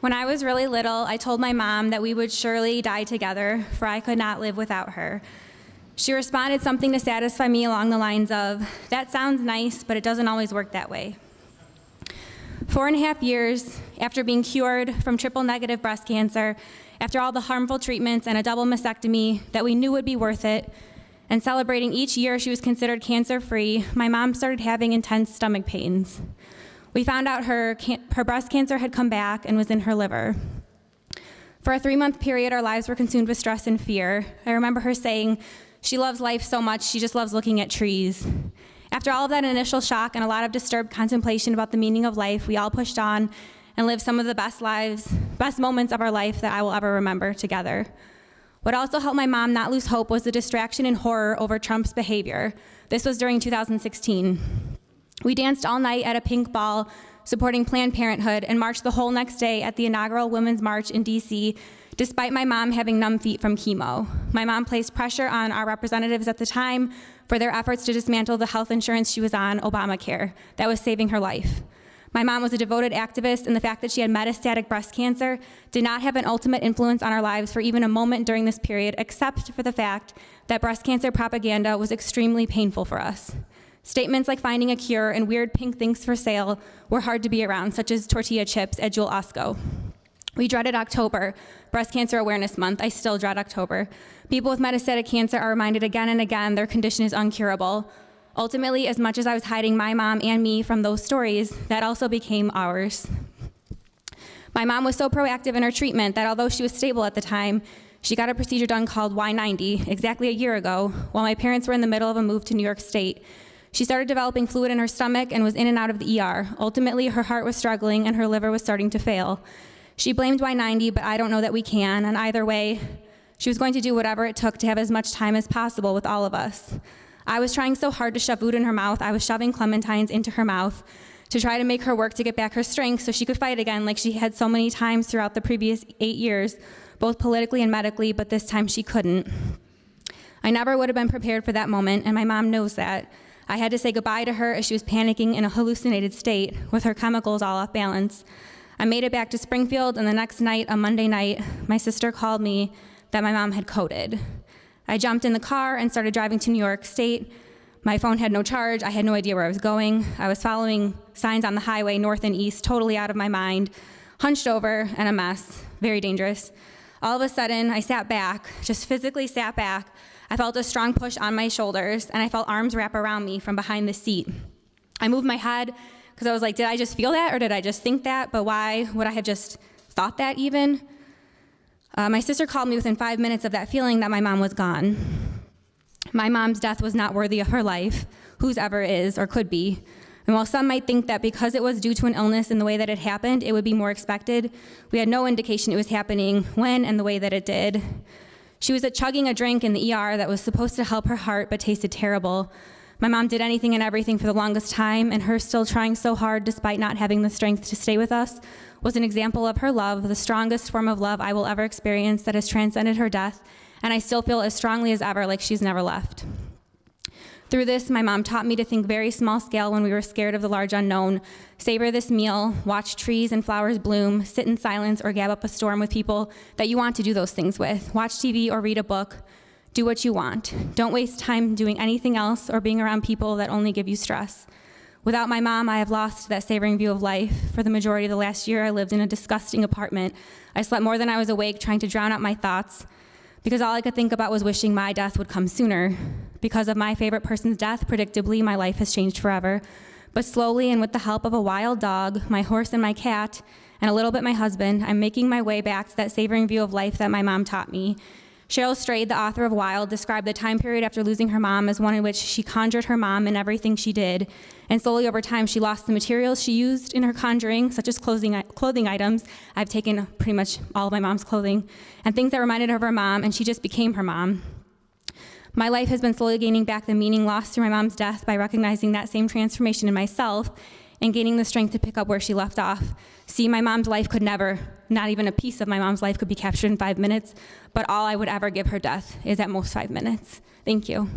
When I was really little, I told my mom that we would surely die together, for I could not live without her. She responded something to satisfy me along the lines of, "That sounds nice, but it doesn't always work that way." 4.5 years after being cured from triple-negative breast cancer, after all the harmful treatments and a double mastectomy that we knew would be worth it, and celebrating each year she was considered cancer-free, my mom started having intense stomach pains. We found out her breast cancer had come back and was in her liver. For a 3-month period, our lives were consumed with stress and fear. I remember her saying, she loves life so much, she just loves looking at trees. After all of that initial shock and a lot of disturbed contemplation about the meaning of life, we all pushed on and lived some of the best moments of our life that I will ever remember together. What also helped my mom not lose hope was the distraction and horror over Trump's behavior. This was during 2016. We danced all night at a pink ball supporting Planned Parenthood and marched the whole next day at the inaugural Women's March in DC, despite my mom having numb feet from chemo. My mom placed pressure on our representatives at the time for their efforts to dismantle the health insurance she was on, Obamacare, that was saving her life. My mom was a devoted activist, and the fact that she had metastatic breast cancer did not have an ultimate influence on our lives for even a moment during this period, except for the fact that breast cancer propaganda was extremely painful for us. Statements like finding a cure and weird pink things for sale were hard to be around, such as tortilla chips at Jewel Osco. We dreaded October, Breast Cancer Awareness Month. I still dread October. People with metastatic cancer are reminded again and again their condition is uncurable. Ultimately, as much as I was hiding my mom and me from those stories, that also became ours. My mom was so proactive in her treatment that although she was stable at the time, she got a procedure done called Y90 exactly a year ago while my parents were in the middle of a move to New York State. She started developing fluid in her stomach and was in and out of the ER. Ultimately, her heart was struggling and her liver was starting to fail. She blamed Y90, but I don't know that we can, and either way, she was going to do whatever it took to have as much time as possible with all of us. I was trying so hard to shove food in her mouth. I was shoving clementines into her mouth to try to make her work to get back her strength so she could fight again like she had so many times throughout the previous 8 years, both politically and medically, but this time she couldn't. I never would have been prepared for that moment, and my mom knows that. I had to say goodbye to her as she was panicking in a hallucinated state with her chemicals all off balance. I made it back to Springfield, and the next night, a Monday night, my sister called me that my mom had coded. I jumped in the car and started driving to New York State. My phone had no charge. I had no idea where I was going. I was following signs on the highway, north and east, totally out of my mind, hunched over and a mess, very dangerous. All of a sudden, I sat back, just physically sat back. I felt a strong push on my shoulders, and I felt arms wrap around me from behind the seat. I moved my head, because I was like, did I just feel that, or did I just think that? But why would I have just thought that even? My sister called me within 5 minutes of that feeling that my mom was gone. My mom's death was not worthy of her life, whose ever is or could be. And while some might think that because it was due to an illness in the way that it happened, it would be more expected, we had no indication it was happening when and the way that it did. She was chugging a drink in the ER that was supposed to help her heart but tasted terrible. My mom did anything and everything for the longest time, and her still trying so hard despite not having the strength to stay with us was an example of her love, the strongest form of love I will ever experience that has transcended her death, and I still feel as strongly as ever like she's never left. Through this, my mom taught me to think very small scale when we were scared of the large unknown. Savor this meal, watch trees and flowers bloom, sit in silence or gab up a storm with people that you want to do those things with. Watch TV or read a book. Do what you want. Don't waste time doing anything else or being around people that only give you stress. Without my mom, I have lost that savoring view of life. For the majority of the last year, I lived in a disgusting apartment. I slept more than I was awake, trying to drown out my thoughts, because all I could think about was wishing my death would come sooner. Because of my favorite person's death, predictably, my life has changed forever. But slowly, and with the help of a wild dog, my horse and my cat, and a little bit my husband, I'm making my way back to that savoring view of life that my mom taught me. Cheryl Strayed, the author of Wild, described the time period after losing her mom as one in which she conjured her mom in everything she did, and slowly over time she lost the materials she used in her conjuring, such as clothing items. I've taken pretty much all of my mom's clothing, and things that reminded her of her mom, and she just became her mom. My life has been slowly gaining back the meaning lost through my mom's death by recognizing that same transformation in myself and gaining the strength to pick up where she left off. See, my mom's life could never, not even a piece of my mom's life could be captured in 5 minutes, but all I would ever give her death is at most 5 minutes. Thank you.